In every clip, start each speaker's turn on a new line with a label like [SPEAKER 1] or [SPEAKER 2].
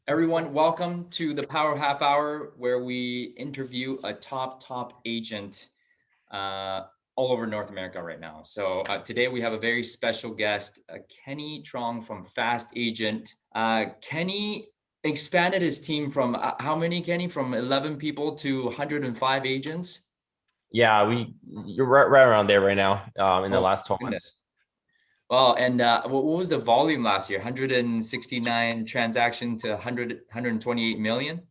[SPEAKER 1] Everyone, welcome to the Power Half Hour, where we interview a top agent all over North America right now. So today we have a very special guest, Kenny Truong from Fast Agent. Kenny expanded his team from how many, Kenny? From 11 people to 105 agents?
[SPEAKER 2] Yeah, you're right around there right now in the last 12 months.
[SPEAKER 1] Well, and what was the volume last year? 169 transaction to 128 million?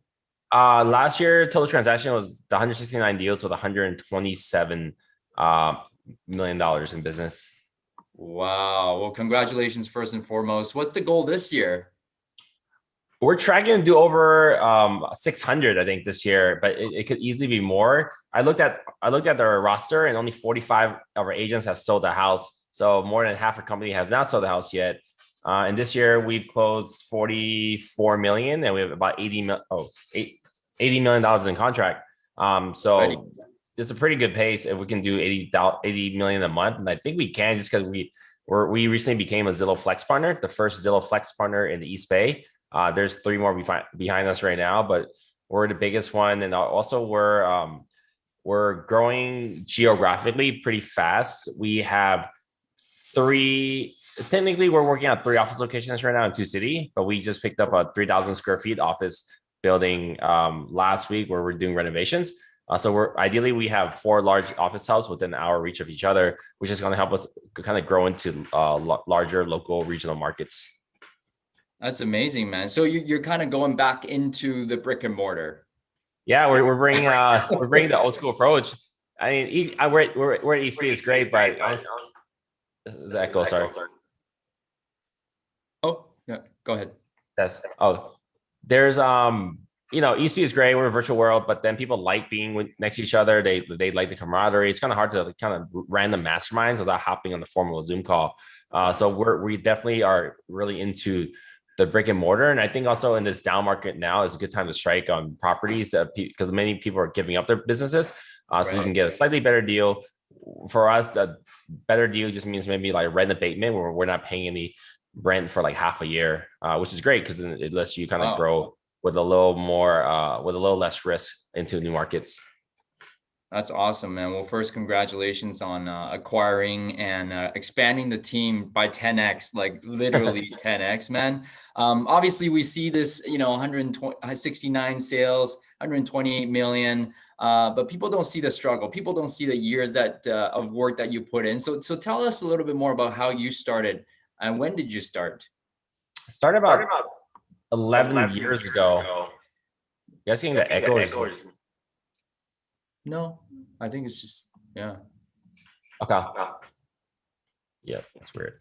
[SPEAKER 2] Last year, total transaction was the 169 deals with 127 million dollars in business.
[SPEAKER 1] Wow. Well, congratulations first and foremost. What's the goal this year?
[SPEAKER 2] We're tracking to do over 600, I think, this year, but it could easily be more. I looked at their roster, and only 45 of our agents have sold the house. So more than half our company have not sold the house yet. And this year we've closed 44 million, and we have about $80 million in contract. So it's a pretty good pace if we can do 80 million a month, and I think we can, just because we recently became a Zillow Flex partner, the first Zillow Flex partner in the East Bay. There's 3 more behind us right now, but we're the biggest one, and also we're growing geographically pretty fast. We have 3. Technically, we're working on 3 office locations right now in 2 cities, but we just picked up a 3,000 square feet office building last week where we're doing renovations. So ideally we have 4 large office hubs within our reach of each other, which is going to help us kind of grow into larger local regional markets.
[SPEAKER 1] That's amazing, man. So you're kind of going back into the brick and mortar.
[SPEAKER 2] Yeah, we're bringing the old school approach. I mean, we're at EXP is great, but is that echo? Sorry.
[SPEAKER 1] Oh, yeah. Go ahead.
[SPEAKER 2] There's EXP is great. We're a virtual world, but then people like being next to each other. They like the camaraderie. It's kind of hard to kind of random masterminds without hopping on the formal Zoom call. So we definitely are really into the brick and mortar, and I think also in this down market now is a good time to strike on properties because many people are giving up their businesses, so you can get a slightly better deal. For us, the better deal just means maybe like rent abatement, where we're not paying any rent for like half a year, which is great because it lets you kind of grow with a little more, with a little less risk into new markets.
[SPEAKER 1] That's awesome, man. Well, first, congratulations on acquiring and expanding the team by 10x, like literally 10x, man. Obviously, we see this, 169 sales, 128 million, but people don't see the struggle. People don't see the years of work that you put in. So tell us a little bit more about how you started and when did you start?
[SPEAKER 2] I started about 11 years ago. You guys getting the echo?
[SPEAKER 1] No, I think it's just, yeah.
[SPEAKER 2] Okay. Yeah, that's weird.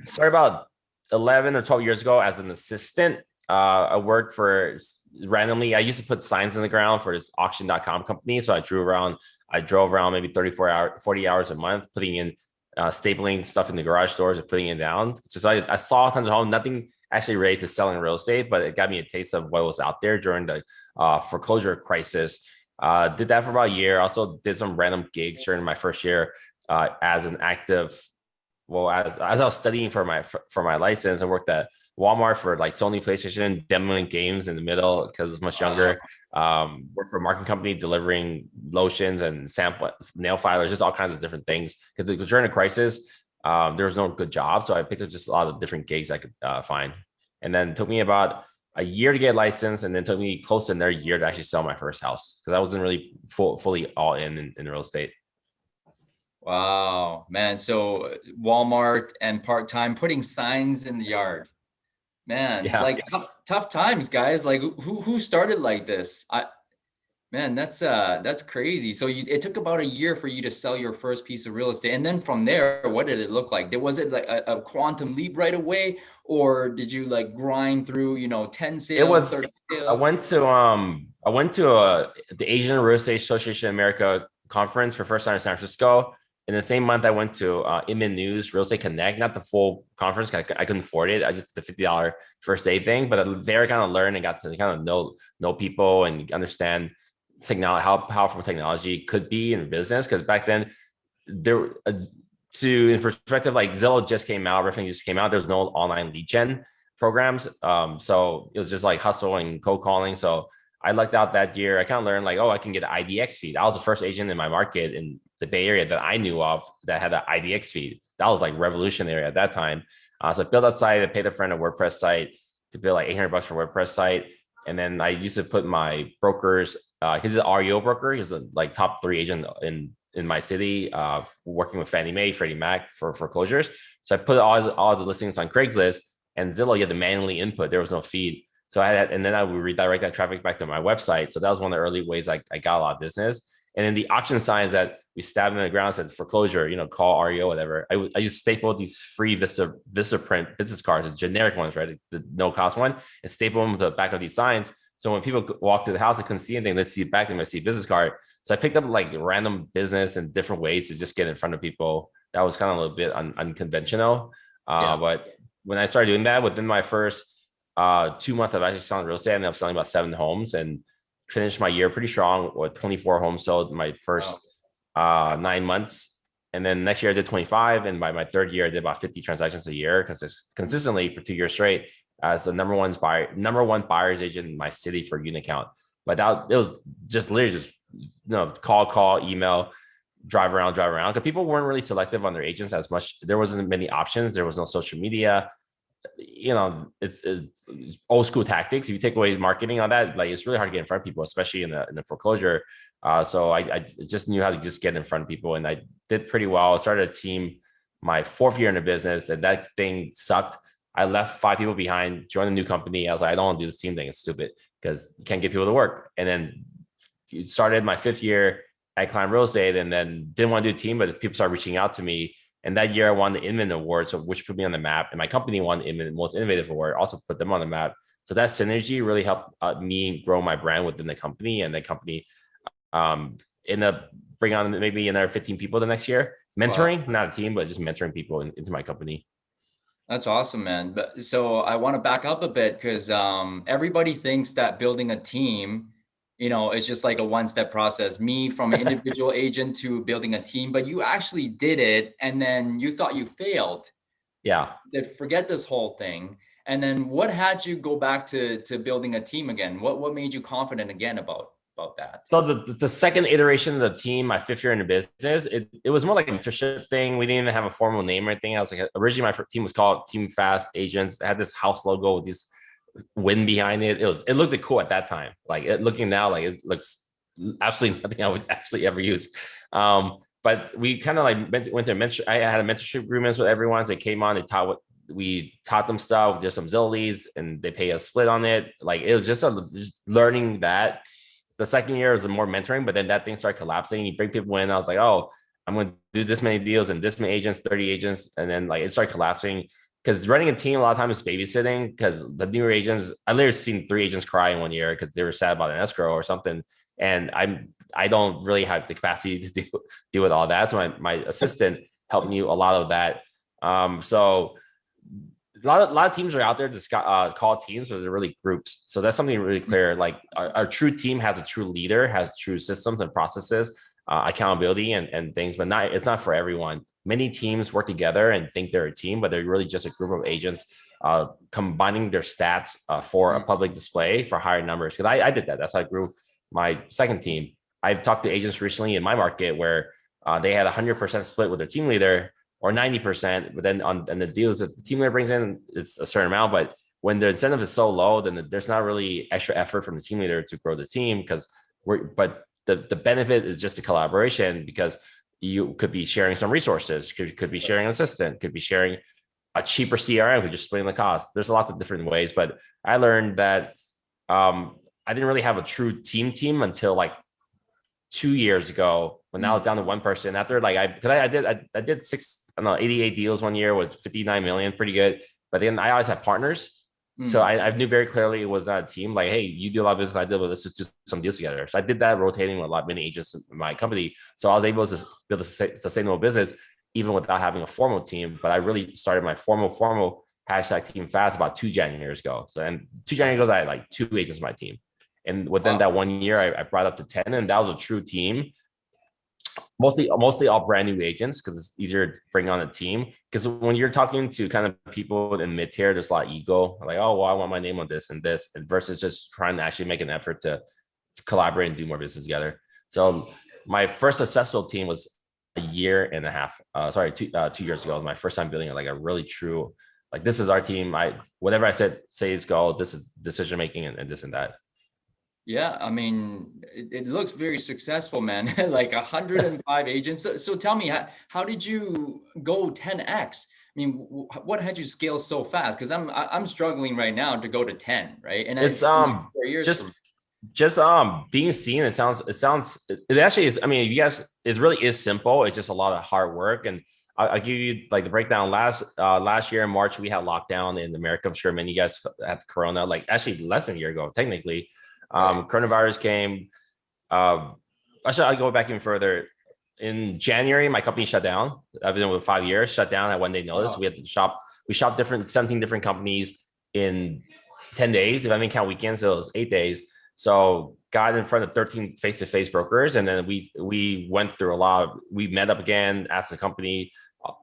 [SPEAKER 2] Started about 11 or 12 years ago as an assistant. I worked for randomly. I used to put signs in the ground for this auction.com company. So I drove around maybe 40 hours a month, putting in stapling stuff in the garage doors and putting it down. So I saw tons of homes, nothing actually related to selling real estate, but it got me a taste of what was out there during the foreclosure crisis. Did that for about a year. Also did some random gigs during my first year as an active. Well, as I was studying for my license, I worked at Walmart for like Sony PlayStation, demoing games in the middle because I was much younger. Worked for a marketing company delivering lotions and sample nail filers, just all kinds of different things. Because during the crisis, there was no good job, so I picked up just a lot of different gigs I could find. And then it took me about a year to get licensed, and then took me close to another year to actually sell my first house because I wasn't really fully all in real estate.
[SPEAKER 1] Wow, man. So Walmart and part-time putting signs in the yard, man, like tough times, guys. Like who started like this? Man, that's crazy. So it took about a year for you to sell your first piece of real estate. And then from there, what did it look like? Was it like a quantum leap right away? Or did you like grind through, 10 sales, 30 sales?
[SPEAKER 2] I went to the Asian Real Estate Association America conference for first time in San Francisco. In the same month, I went to Inman News Real Estate Connect, not the full conference. I couldn't afford it. I just did the $50 first day thing, but there kind of learned and got to kind of know people and understand how powerful technology could be in business. Because back then, in perspective, like Zillow just came out, everything just came out. There was no online lead gen. programs. So it was just like hustle and cold calling. So I lucked out that year. I kind of learned like, oh, I can get an IDX feed. I was the first agent in my market in the Bay Area that I knew of that had an IDX feed. That was like revolutionary at that time. So I built that site. I paid a friend a WordPress site to build like $800 for a WordPress site. And then I used to put my brokers, he's an REO broker. He's a like top 3 agent in my city, working with Fannie Mae, Freddie Mac for foreclosures. So I put all the listings on Craigslist, and Zillow, you had to manually input. There was no feed. So and then I would redirect that traffic back to my website. So that was one of the early ways I got a lot of business. And then the auction signs that we stabbed in the ground said foreclosure, call REO, whatever. I used to staple these free Vistaprint business cards, the generic ones, right? The no cost one, and staple them to the back of these signs. So when people walk through the house, they couldn't see anything. Let's see it back, they might see a business card. So I picked up like random business and different ways to just get in front of people. That was kind of a little bit unconventional. But when I started doing that, within my first 2 months of actually selling real estate, I ended up selling about 7 homes and finished my year pretty strong with 24 homes sold in my first 9 months. And then next year I did 25. And by my third year, I did about 50 transactions a year because it's consistently for 2 years straight as the number one buyer's agent in my city for unit count. But it was just literally just, call, email, drive around. Because people weren't really selective on their agents as much. There wasn't many options. There was no social media. It's old school tactics. If you take away marketing on that, like it's really hard to get in front of people, especially in the foreclosure. So I just knew how to just get in front of people, and I did pretty well. I started a team my 4th year in the business, and that thing sucked. I left 5 people behind, joined a new company. I was like, I don't want to do this team thing. It's stupid because you can't get people to work. And then started my 5th year at Climb Real Estate, and then didn't want to do a team, but people started reaching out to me. And that year I won the Inman Award, which put me on the map. And my company won the Inman Most Innovative Award, also put them on the map. So that synergy really helped me grow my brand within the company. And the company ended up bringing on maybe another 15 people the next year. Mentoring, not a team, but just mentoring people into my company.
[SPEAKER 1] That's awesome, man. But so I want to back up a bit because everybody thinks that building a team, it's just like a one-step process. Me from an individual agent to building a team, but you actually did it, and then you thought you failed.
[SPEAKER 2] Yeah.
[SPEAKER 1] You said, forget this whole thing. And then what had you go back to building a team again? What made you confident again about that?
[SPEAKER 2] So the second iteration of the team, my 5th year in the business, it was more like a mentorship thing. We didn't even have a formal name or anything. I was like, originally my team was called Team Fast Agents. It had this house logo with this wind behind it. It looked cool at that time. Like looking now, like it looks absolutely nothing I would actually ever use. But we kind of like went to mentor. I had a mentorship agreements with everyone. So they came on, we taught them stuff. There's some Zillow leads, and they pay a split on it. Like it was just learning that. The second year was more mentoring, but then that thing started collapsing. You bring people in. I was like, oh, I'm going to do this many deals and this many agents, 30 agents. And then like it started collapsing because running a team a lot of times is babysitting because the newer agents, I literally seen 3 agents cry in one year because they were sad about an escrow or something. And I don't really have the capacity to deal with all that. So my assistant helped me a lot of that. So a lot of teams are out there to call teams, but they're really groups. So that's something really clear. Like our true team has a true leader, has true systems and processes, accountability and things, but it's not for everyone. Many teams work together and think they're a team, but they're really just a group of agents combining their stats for a public display for higher numbers. Because I did that. That's how I grew my second team. I've talked to agents recently in my market where they had 100% split with their team leader, or 90%, but then on the deals that the team leader brings in, it's a certain amount. But when the incentive is so low, then there's not really extra effort from the team leader to grow the team but the benefit is just a collaboration because you could be sharing some resources, could be sharing an assistant, could be sharing a cheaper CRM, could just splitting the cost. There's a lot of different ways, but I learned that I didn't really have a true team until like 2 years ago when I was down to one person. After like I did 88 deals one year with 59 million, pretty good. But then I always had partners. So I knew very clearly it was not a team. Like, hey, you do a lot of business, I did, but let's just do some deals together. So I did that rotating with many agents in my company. So I was able to build a sustainable business even without having a formal team. But I really started my formal hashtag team fast about 2 Januaries ago. So and 2 January goes, I had like 2 agents on my team. And within that 1 year, I brought up to 10, and that was a true team. mostly all brand new agents because it's easier to bring on a team. Because when you're talking to kind of people in mid tier, there's a lot of ego, like, oh, well, I want my name on this and this, and versus just trying to actually make an effort to collaborate and do more business together. So my first successful team was a year and a half. Sorry, 2 years ago. My first time building like a really true, like, this is our team. Whatever I say is go. This is decision making and this and that.
[SPEAKER 1] Yeah, I mean, it looks very successful, man. Like 105 agents. So tell me, how did you go 10x? I mean, what had you scale so fast? Because I'm struggling right now to go to 10, right? And
[SPEAKER 2] It's
[SPEAKER 1] 4 years
[SPEAKER 2] just
[SPEAKER 1] from
[SPEAKER 2] just being seen. It actually is. I mean, you guys, it really is simple. It's just a lot of hard work. And I'll give you like the breakdown. Last year in March, we had lockdown in America. I'm sure many of you guys had Corona, like actually less than a year ago, technically.
[SPEAKER 1] right.
[SPEAKER 2] Coronavirus came. Actually, I'll go back even further. In January, my company shut down. I've been with 5 years, shut down at 1 day notice.
[SPEAKER 1] Wow.
[SPEAKER 2] We had to shop. We shopped 17 different companies in 10 days. If I mean count weekends, so it was 8 days. So got in front of 13 face-to-face brokers, and then we went through a lot. We met up again, asked the company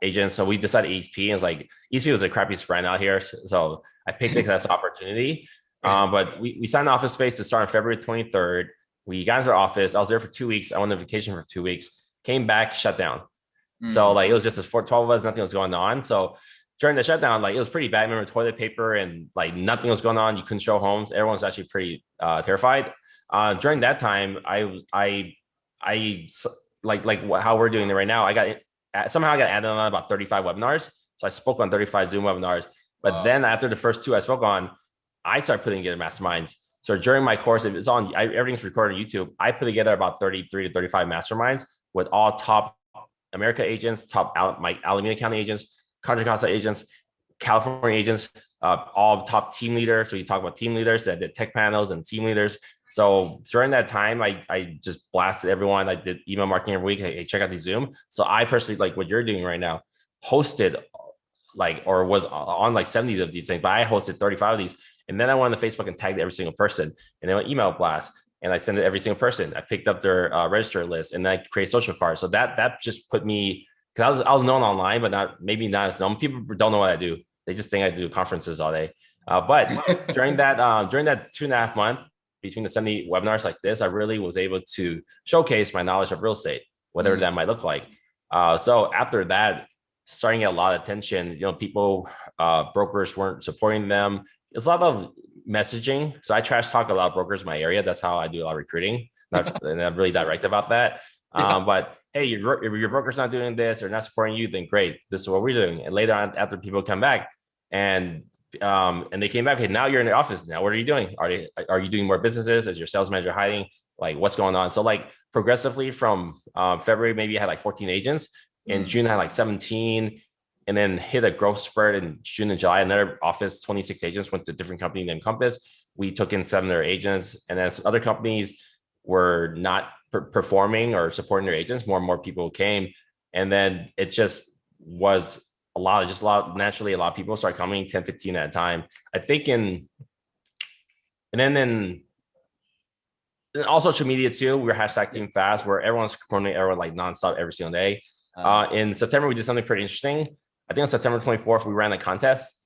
[SPEAKER 2] agents. So we decided EXP. And it's like EXP was the crappiest brand out here, so I picked it as an opportunity. But we signed office space to start on February 23rd. We got into our office. I was there for 2 weeks. I went on vacation for 2 weeks. Came back, shut down. So like it was just 12 of us, nothing was going on. So during the shutdown, like it was pretty bad. I remember toilet paper and like nothing was going on. You couldn't show homes. Everyone was actually pretty terrified. During that time, I how we're doing it right now. Somehow I got added on about 35 webinars. So I spoke on 35 Zoom webinars. But then after the first 2 I spoke on, I started putting together masterminds. So during my course, if it's on, everything's recorded on YouTube. I put together about 33 to 35 masterminds with all top America agents, top Alameda County agents, Contra Costa agents, California agents, all top team leaders. So you talk about team leaders that did tech panels and team leaders. So during that time, I just blasted everyone. I did email marketing every week. Hey, check out the Zoom. So I personally, like what you're doing right now, hosted or was on like 70 of these things, but I hosted 35 of these. And then I went on Facebook and tagged every single person, and then email blast, and I sent it to every single person. I picked up their register list, and then I create social cards. So that just put me, because I was known online, but maybe not as known. People don't know what I do. They just think I do conferences all day. But during that 2.5 months between the 70 webinars like this, I really was able to showcase my knowledge of real estate, whatever that might look like. So after that, starting to get a lot of attention. People, brokers weren't supporting them. It's a lot of messaging. So I trash talk a lot of brokers in my area. That's how I do a lot of recruiting. And I'm really direct about that. But hey, your broker's not doing this or not supporting you, then great. This is what we're doing. And later on, after people come back and they came back, okay, now you're in the office. Now, what are you doing? Are you doing more businesses? Is your sales manager hiding? Like, what's going on? So like progressively from February, maybe I had like 14 agents. In June, I had like 17. And then hit a growth spurt in June and July. Another office, 26 agents went to a different company named Compass. We took in 7 of their agents. And as other companies were not performing or supporting their agents, more and more people came. And then it just was naturally, a lot of people started coming 10, 15 at a time. I think and then all social media too, we were hashtag team fast, where everyone's promoting everyone like nonstop every single day. In September, we did something pretty interesting. I think on September 24th, we ran a contest.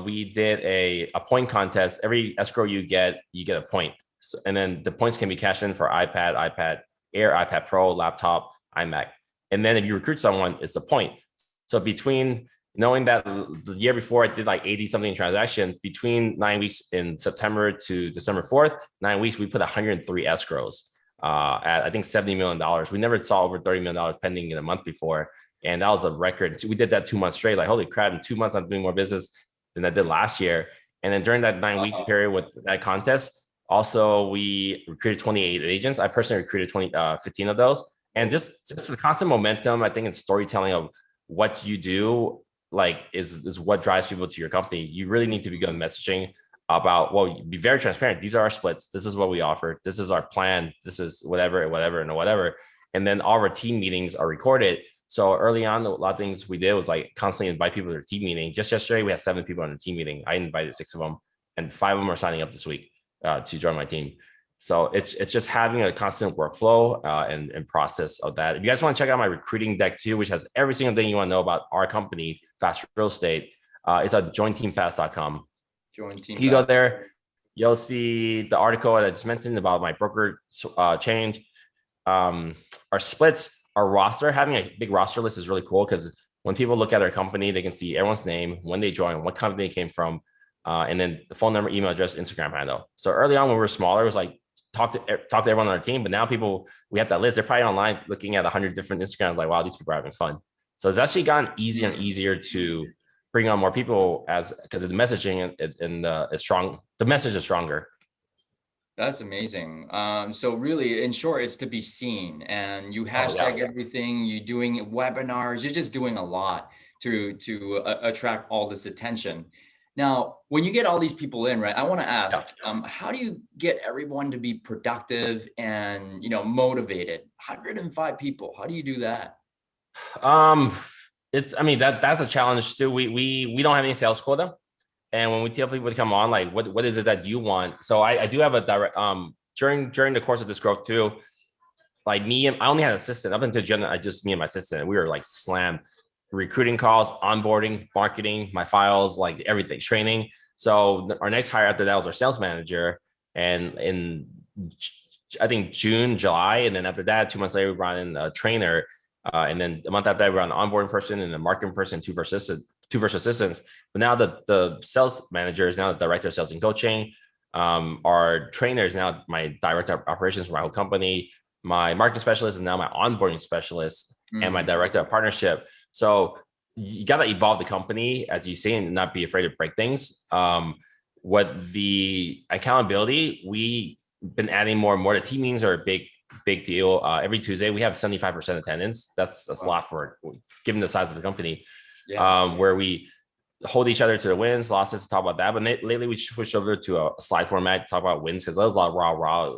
[SPEAKER 2] We did a point contest. Every escrow you get a point. So, and then the points can be cashed in for iPad, iPad Air, iPad Pro, laptop, iMac. And then if you recruit someone, it's a point. So between knowing that the year before I did like 80 something transactions, between 9 weeks in September to December 4th, 9 weeks, we put 103 escrows at I think $70 million. We never saw over $30 million pending in a month before. And that was a record. We did that 2 months straight. Like, holy crap, in 2 months, I'm doing more business than I did last year. And then during that 9 weeks period with that contest, also we recruited 28 agents. I personally recruited 15 of those. And just the constant momentum, I think, and storytelling of what you do, like is what drives people to your company. You really need to be good at messaging about, well, be very transparent. These are our splits. This is what we offer. This is our plan. This is whatever. And then all of our team meetings are recorded. So early on, a lot of things we did was like constantly invite people to their team meeting. Just yesterday, we had 7 people on the team meeting. I invited 6 of them, and 5 of them are signing up this week to join my team. So it's just having a constant workflow and process of that. If you guys want to check out my recruiting deck too, which has every single thing you want to know about our company, Fast Real Estate, it's at jointeamfast.com.
[SPEAKER 1] Join team.
[SPEAKER 2] You go there, you'll see the article that I just mentioned about my broker change. Our splits, our roster, having a big roster list is really cool because when people look at our company, they can see everyone's name, when they joined, what company they came from, and then the phone number, email address, Instagram handle. So early on when we were smaller, it was like talk to everyone on our team. But now we have that list. They're probably online looking at 100 different Instagrams. Like, wow, these people are having fun. So it's actually gotten easier and easier to bring on more people because the messaging is strong. The message is stronger.
[SPEAKER 1] That's amazing. So really, in short, it's to be seen, and you hashtag everything. You're doing webinars. You're just doing a lot to attract all this attention. Now, when you get all these people in, right? I want to ask, how do you get everyone to be productive and motivated? 105 people. How do you do that?
[SPEAKER 2] That's a challenge too. We don't have any sales quota. And when we tell people to come on, like, what is it that you want? So I do have a direct, during the course of this growth too, like I only had an assistant up until Jen, me and my assistant, we were like slammed recruiting calls, onboarding, marketing, my files, like everything, training. So our next hire after that was our sales manager. And in, I think June, July. And then after that, 2 months later, we brought in a trainer. And then a month after that, we brought an onboarding person and a marketing person, two virtual assistants. But now the sales manager is now the director of sales and coaching. Our trainer is now my director of operations for my whole company. My marketing specialist is now my onboarding specialist and my director of partnership. So you got to evolve the company, as you say, and not be afraid to break things. With the accountability, we've been adding more and more. The team meetings are a big deal. Every Tuesday, we have 75% attendance. That's a lot for given the size of the company. Where we hold each other to the wins, losses, to talk about that. But lately, we switched over to a slide format to talk about wins because there's a lot of raw.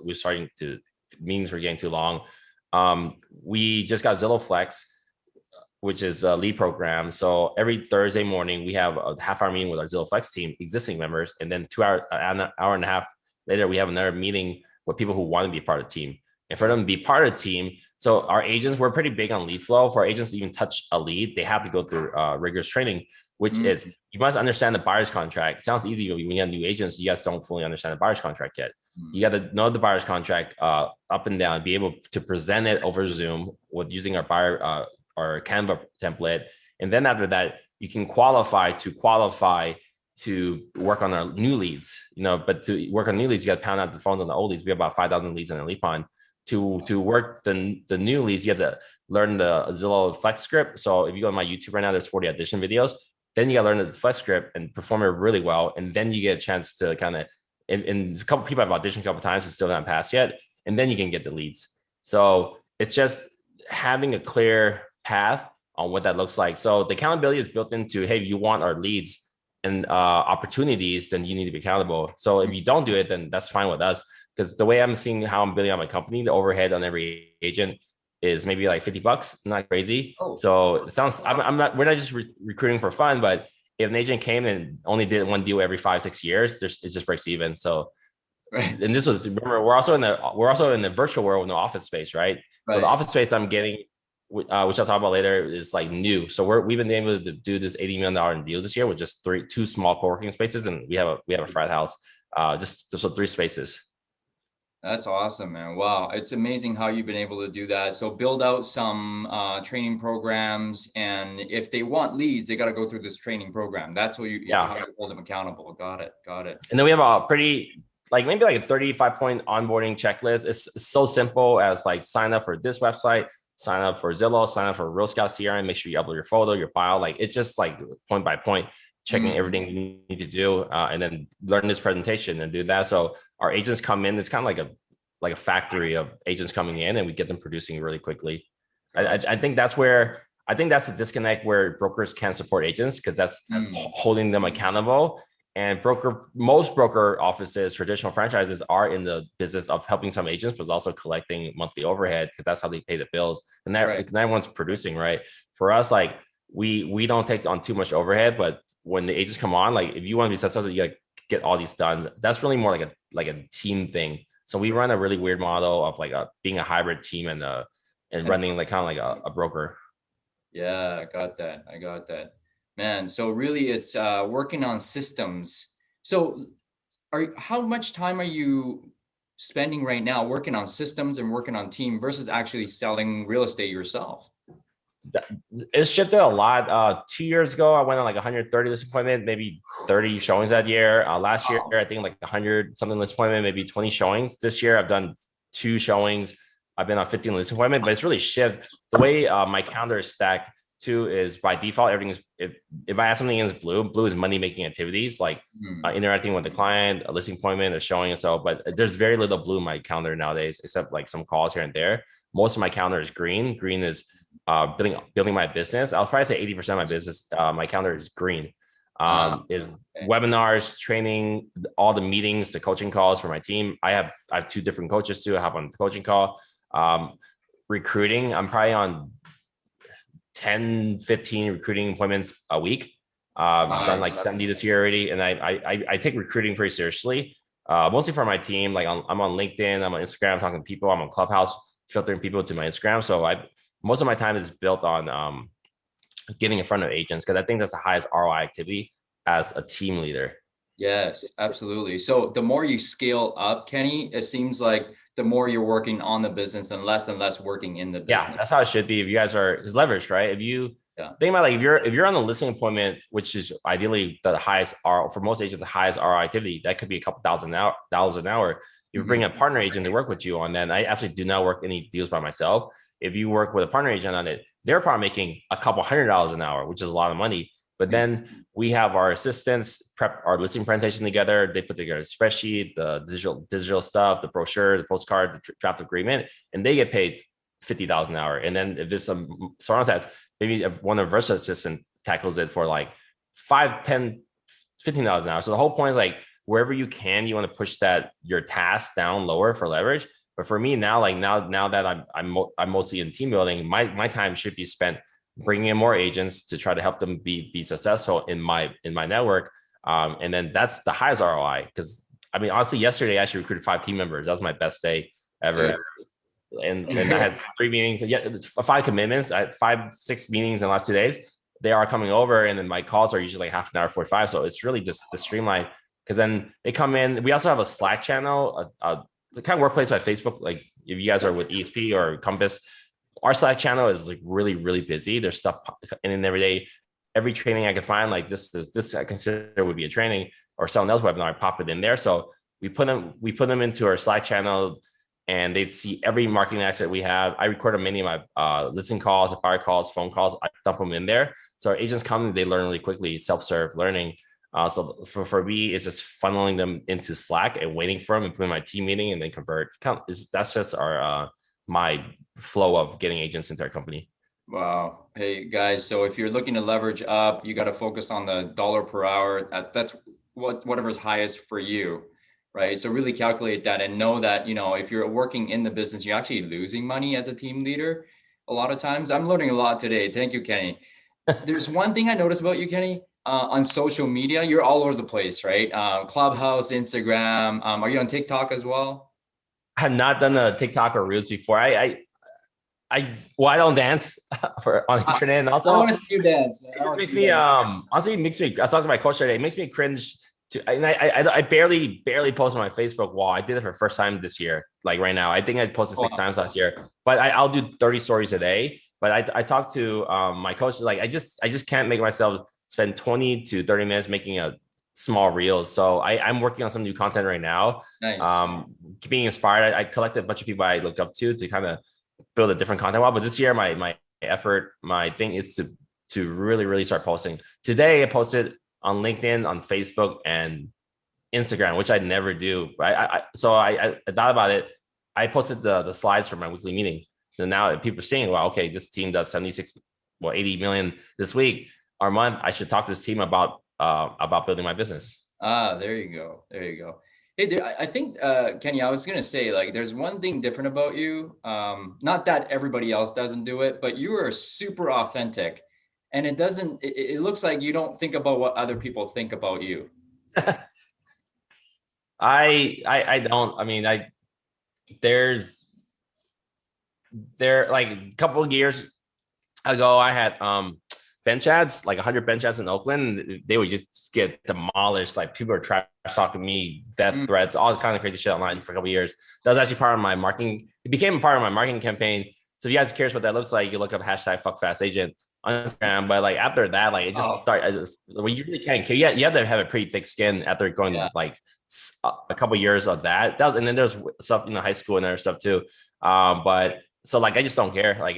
[SPEAKER 2] Meetings were getting too long. We just got Zillow Flex, which is a lead program. So every Thursday morning, we have a half-hour meeting with our Zillow Flex team, existing members, and then an hour and a half later, we have another meeting with people who want to be part of the team. And for them to be part of the team, so our agents, we're pretty big on lead flow. For our agents to even touch a lead, they have to go through rigorous training, which is you must understand the buyer's contract. It sounds easy when you have new agents, you guys don't fully understand the buyer's contract yet. You got to know the buyer's contract up and down, be able to present it over Zoom with using our our Canva template. And then after that, you can qualify to work on our new leads, but to work on new leads, you got to pound out the phones on the old leads. We have about 5,000 leads on the lead pond. To work the new leads, you have to learn the Zillow Flex script. So if you go on my YouTube right now, there's 40 audition videos. Then you got to learn the Flex script and perform it really well. And then you get a chance to kind of, and a couple people have auditioned a couple times and still not passed yet. And then you can get the leads. So it's just having a clear path on what that looks like. So the accountability is built into, hey, if you want our leads and opportunities, then you need to be accountable. So if you don't do it, then that's fine with us. Because the way I'm seeing how I'm building out my company, the overhead on every agent is maybe like $50, not crazy. So it sounds, we're not just recruiting for fun, but if an agent came and only did one deal every 5-6 years, it just breaks even. So, and this was, remember, we're also in the virtual world with no office space, right? So the office space I'm getting, which I'll talk about later, is like new. So we've been able to do this $80 million deal this year with just two small co-working spaces, and we have a frat house, just 3 spaces.
[SPEAKER 1] That's awesome, man. Wow. It's amazing how you've been able to do that. So build out some training programs, and if they want leads, they got to go through this training program. That's how you hold them accountable. Got it.
[SPEAKER 2] And then we have a pretty, maybe a 35-point onboarding checklist. It's so simple as sign up for this website, sign up for Zillow, sign up for Real Scout CRM, make sure you upload your photo, your file. It's just point by point, checking everything you need to do, and then learn this presentation and do that. So our agents come in, it's kind of like a factory of agents coming in, and we get them producing really quickly. I think that's the disconnect where brokers can't support agents, because that's holding them accountable. And most broker offices, traditional franchises, are in the business of helping some agents, but also collecting monthly overhead, because that's how they pay the bills. And everyone's producing, right? For us, we don't take on too much overhead, but when the agents come on, if you want to be successful, you get all these done. That's really more like a team thing. So we run a really weird model of like being a hybrid team and running like kind of like a broker.
[SPEAKER 1] Yeah, I got that. I got that. Man, so really it's working on systems. So how much time are you spending right now working on systems and working on team versus actually selling real estate yourself?
[SPEAKER 2] It's shifted a lot. 2 years ago, I went on like 130 list appointment, maybe 30 showings that year. Last year, I think like 100 something list appointment, maybe 20 showings. This year, I've done 2 showings. I've been on 15 list appointment, but it's really shifted. The way my calendar is stacked too is by default, everything is, if I have something in blue is money making activities like interacting with the client, a listing appointment, a showing and so, but there's very little blue in my calendar nowadays, except like some calls here and there. Most of my calendar is green. Green is building my business. I'll probably say 80% of my business, my calendar is green. Is webinars, training, all the meetings, the coaching calls for my team. I have 2 different coaches too. I have on the coaching call. Recruiting, I'm probably on 10, 15 recruiting appointments a week. I've done like 70 this year already. And I take recruiting pretty seriously, mostly for my team. Like I'm on LinkedIn, I'm on Instagram, I'm talking to people, I'm on Clubhouse, filtering people to my Instagram. So most of my time is built on getting in front of agents because I think that's the highest ROI activity as a team leader.
[SPEAKER 1] Yes, absolutely. So the more you scale up, Kenny, it seems like the more you're working on the business and less working in the business.
[SPEAKER 2] Yeah, that's how it should be. If you guys are, it's leveraged, right? If you think about like if you're on the listing appointment, which is ideally the highest R for most agents, the highest ROI activity, that could be a couple dollars an hour. You bring a partner agent to work with you on that. I actually do not work any deals by myself. If you work with a partner agent on it, they're probably making a couple $100 an hour, which is a lot of money. But then we have our assistants prep our listing presentation together. They put together a spreadsheet, the digital stuff, the brochure, the postcard, the draft agreement, and they get paid $50 an hour. And then if there's some surround tax, maybe one of Versa assistant tackles it for like 5, 10, $15 an hour. So the whole point is like wherever you can, you want to push that your task down lower for leverage. But for me now, like now that I'm mostly in team building, my time should be spent bringing in more agents to try to help them be successful in my network. And then that's the highest ROI. Because I mean, honestly, yesterday I actually recruited 5 team members. That was my best day ever. And I had 3 meetings, 5 commitments. I had 5, 6 meetings in the last 2 days. They are coming over, and then my calls are usually like half an hour, 45. So it's really just the streamline. Because then they come in. We also have a Slack channel, the kind of workplace by Facebook. Like if you guys are with EXP or Compass, our Slack channel is like really, really busy. There's stuff in every day. Every training I could find, like this I consider would be a training or someone else webinar, I pop it in there. So we put them into our Slack channel, and they'd see every marketing asset we have. I record many of my listing calls, buyer calls, phone calls. I dump them in there. So our agents come, they learn really quickly, self-serve learning. So for me, it's just funneling them into Slack and waiting for them and putting my team meeting and then convert. That's just our my flow of getting agents into our company.
[SPEAKER 1] Wow. Hey guys, so if you're looking to leverage up, you got to focus on the dollar per hour. That's whatever's highest for you, right? So really calculate that and know that, if you're working in the business, you're actually losing money as a team leader. A lot of times, I'm learning a lot today. Thank you, Kenny. There's one thing I noticed about you, Kenny, on social media, you're all over the place, right? Clubhouse, Instagram. Are you on TikTok as well?
[SPEAKER 2] I have not done a TikTok or Reels before. I don't dance on the internet, and also
[SPEAKER 1] I want to see you dance.
[SPEAKER 2] It makes me honestly, it makes me. I talked to my coach today. It makes me cringe. I barely post on my Facebook wall. I did it for the first time this year. Like right now, I think I posted 6 times last year. But I'll do 30 stories a day. But I talked to my coach. Like I just can't make myself spend 20 to 30 minutes making a small reels. So I'm working on some new content right now.
[SPEAKER 1] Nice.
[SPEAKER 2] Being inspired. I collected a bunch of people I looked up to kind of build a different content wall. But this year, my effort, my thing is to really start posting. Today, I posted on LinkedIn, on Facebook, and Instagram, which I never do. So I thought about it. I posted the slides for my weekly meeting. So now people are saying, well, okay, this team does 80 million this week or month. I should talk to this team about building my business.
[SPEAKER 1] There you go. There you go. Hey, I think, Kenny, I was going to say, like, there's one thing different about you. Not that everybody else doesn't do it, but you are super authentic, and it looks like you don't think about what other people think about you.
[SPEAKER 2] I don't. I mean, there like a couple of years ago, I had bench ads, like 100 bench ads in Oakland. They would just get demolished. Like people are trash talking me, death threats, all kind of crazy shit online for a couple of years. That was actually part of my marketing. It became a part of my marketing campaign. So if you guys are curious what that looks like, you look up hashtag fuck fast agent on Instagram. But like after that, like it just started. Well, you really can't. You have to have a pretty thick skin after going like a couple of years of that. And then there's stuff in the high school and other stuff too. But so like I just don't care. Like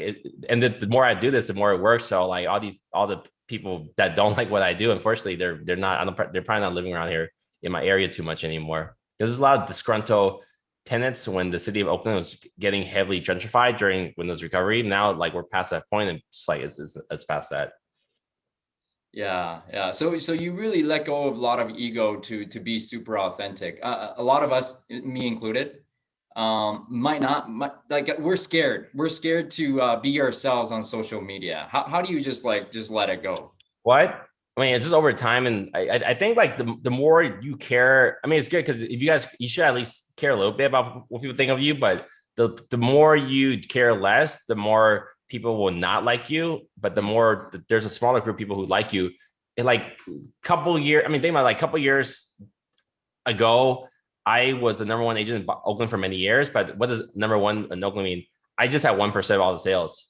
[SPEAKER 2] and the more I do this, the more it works. So like all the people that don't like what I do, unfortunately, they're probably not living around here in my area too much anymore. There's a lot of disgruntled tenants when the city of Oakland was getting heavily gentrified during Windows recovery. Now like we're past that point, and it's like it's past that.
[SPEAKER 1] Yeah. So you really let go of a lot of ego to be super authentic. A lot of us, me included, like we're scared to be ourselves on social media. How do you just let it go?
[SPEAKER 2] What? I mean, it's just over time, and I think like the more you care, I mean, it's good because if you should at least care a little bit about what people think of you, but the more you care less, the more people will not like you, but the more there's a smaller group of people who like you. In like couple years, I mean, think about like couple years ago, I was the number one agent in Oakland for many years, but what does number one in Oakland mean? I just had 1% of all the sales.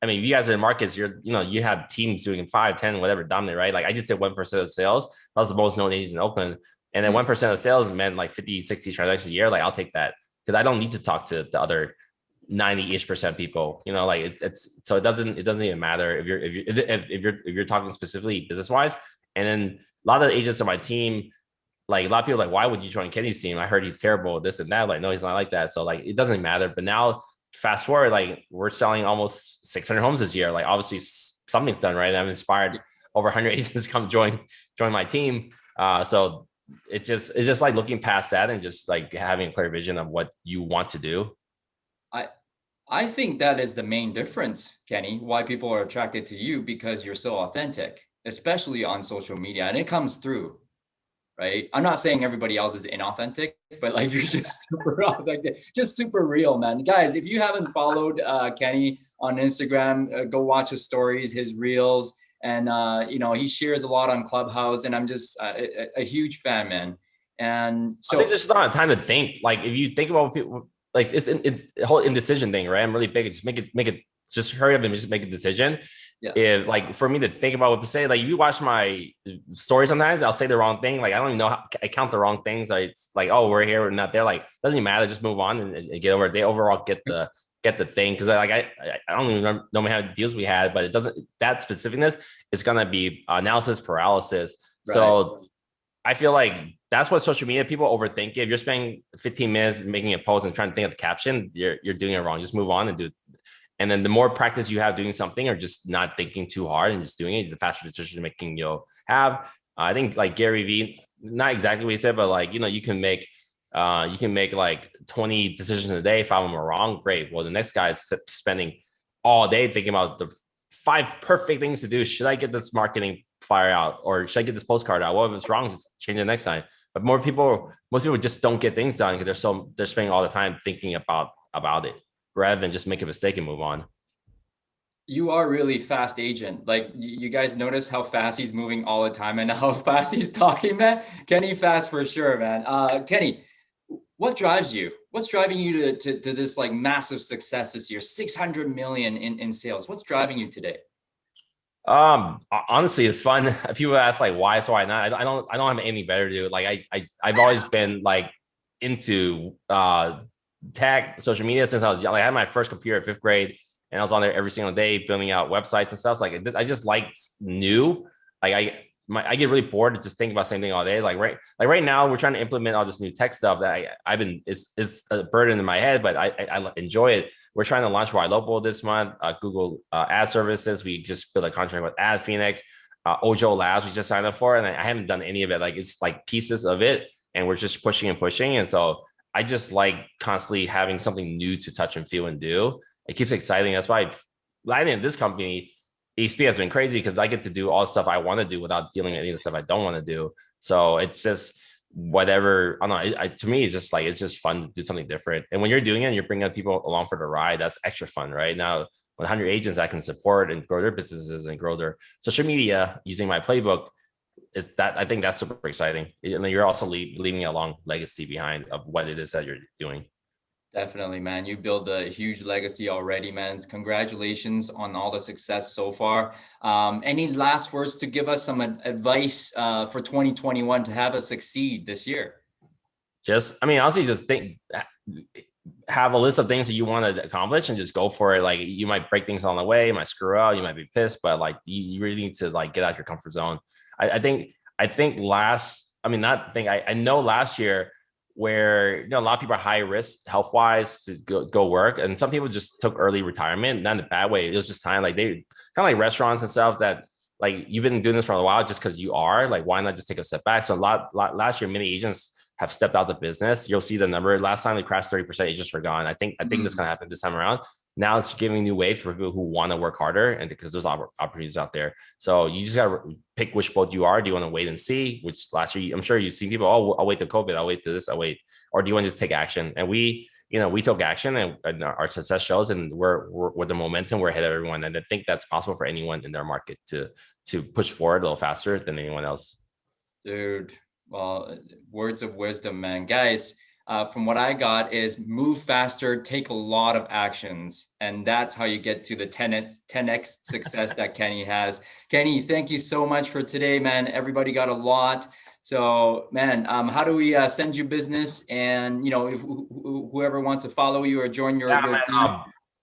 [SPEAKER 2] I mean, if you guys are in markets, you have teams doing 5, 10, whatever, dominant, right? Like I just did 1% of the sales. That was the most known agent in Oakland. And then 1% of sales meant like 50, 60 transactions a year. Like I'll take that because I don't need to talk to the other 90-ish% people, like so it doesn't even matter if you're talking specifically business wise. And then a lot of the agents on my team, like a lot of people are like, why would you join Kenny's team? I heard he's terrible, this and that. Like, no, he's not like that. So like, it doesn't matter. But now fast forward, like we're selling almost 600 homes this year. Like obviously something's done right. I'm inspired over 100 agents to come join my team. So it's just like looking past that and just like having a clear vision of what you want to do.
[SPEAKER 1] I think that is the main difference, Kenny, why people are attracted to you, because you're so authentic, especially on social media, and it comes through, right? I'm not saying everybody else is inauthentic, but like you're just super authentic, just super real, man. Guys, if you haven't followed Kenny on Instagram, go watch his stories, his reels, and he shares a lot on Clubhouse, and I'm just a huge fan, man. And so
[SPEAKER 2] I think there's not time to think. Like if you think about people, like it's the whole indecision thing, right? I'm really big. Just make it. Just hurry up and just make a decision.
[SPEAKER 1] Yeah.
[SPEAKER 2] If like for me to think about what to say, like if you watch my stories sometimes, I'll say the wrong thing. Like I don't even know how I count the wrong things. Like, it's like, oh, we're here, we're not there. Like doesn't even matter. Just move on and get over it. They overall get the thing, because like I don't even know how many deals we had, but it doesn't, that specificness is gonna be analysis paralysis. Right. So I feel like that's what social media people overthink. If you're spending 15 minutes making a post and trying to think of the caption, you're doing it wrong. Just move on and do it. And then the more practice you have doing something or just not thinking too hard and just doing it, the faster decision making you'll have. I think like Gary Vee, not exactly what he said, but like, you can make like 20 decisions a day. 5 of them are wrong. Great. Well, the next guy is spending all day thinking about the 5 perfect things to do. Should I get this marketing flyer out, or should I get this postcard out? What if it's wrong? Just change it next time. But most people just don't get things done because they're spending all the time thinking about it, rather than just make a mistake and move on.
[SPEAKER 1] You are really fast agent. Like you guys notice how fast he's moving all the time and how fast he's talking, man. Kenny fast for sure, man. Kenny, what drives you? What's driving you to this like massive success this year? 600 million in sales. What's driving you today?
[SPEAKER 2] Honestly, it's fun. People ask like why, so why not? I don't have anything better to do. Like I've always been like into tech, social media since I was young. Like I had my first computer at 5th grade, and I was on there every single day building out websites and stuff. So like I just like new. Like I get really bored of just thinking about the same thing all day. Like right now we're trying to implement all this new tech stuff that it's a burden in my head, but I enjoy it. We're trying to launch Local this month. Google ad services. We just built a contract with Ad Phoenix. Ojo Labs we just signed up for, and I haven't done any of it. Like it's like pieces of it, and we're just pushing. And so I just like constantly having something new to touch and feel and do. It keeps exciting. That's why landing in this company, EXP, has been crazy because I get to do all the stuff I want to do without dealing with any of the stuff I don't want to do. So it's just whatever. I don't know. To me, it's just like, it's just fun to do something different. And when you're doing it, and you're bringing people along for the ride. That's extra fun, right? Now, 100 agents that can support and grow their businesses and grow their social media using my playbook, is that, I think that's super exciting. And then you're also leaving a long legacy behind of what it is that you're doing.
[SPEAKER 1] Definitely, man. You build a huge legacy already, man. Congratulations on all the success so far. Any last words to give us some advice for 2021 to have us succeed this year?
[SPEAKER 2] Just, I mean, honestly, just have a list of things that you want to accomplish and just go for it. Like, you might break things on the way, you might screw out, you might be pissed, but like, you really need to like get out your comfort zone. I think I know last year, where, you know, a lot of people are high risk health wise to go work, and some people just took early retirement, not in a bad way. It was just time, like, they kind of like restaurants and stuff, that like, you've been doing this for a while, just because you are like, why not just take a step back? So last year, many agents have stepped out the business. You'll see the number. Last time they crashed 30%, agents were gone. I think this gonna happen this time around. Now it's giving new waves for people who want to work harder, and because there's opportunities out there. So you just gotta pick which boat you are. Do you want to wait and see? Which last year, I'm sure you've seen people, oh, I'll wait to COVID, I'll wait to this, I'll wait. Or do you want to just take action? And we took action, and our success shows, and we're with the momentum, we're ahead of everyone. And I think that's possible for anyone in their market to push forward a little faster than anyone else.
[SPEAKER 1] Dude, well, words of wisdom, man. Guys, from what I got is move faster, take a lot of actions. And that's how you get to the 10x success that Kenny has. Kenny, thank you so much for today, man. Everybody got a lot. So, man, how do we send you business? And, you know, if whoever wants to follow you or join your team.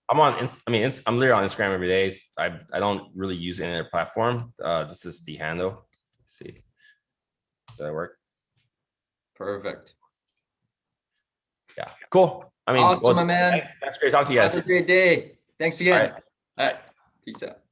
[SPEAKER 2] I'm on, I'm literally on Instagram every day. I don't really use any other platform. This is the handle. Let's see. Did that work?
[SPEAKER 1] Perfect.
[SPEAKER 2] Yeah, cool. I mean,
[SPEAKER 1] awesome, man.
[SPEAKER 2] That's great talking to you guys.
[SPEAKER 1] Have a great day. Thanks again. All right. Peace out.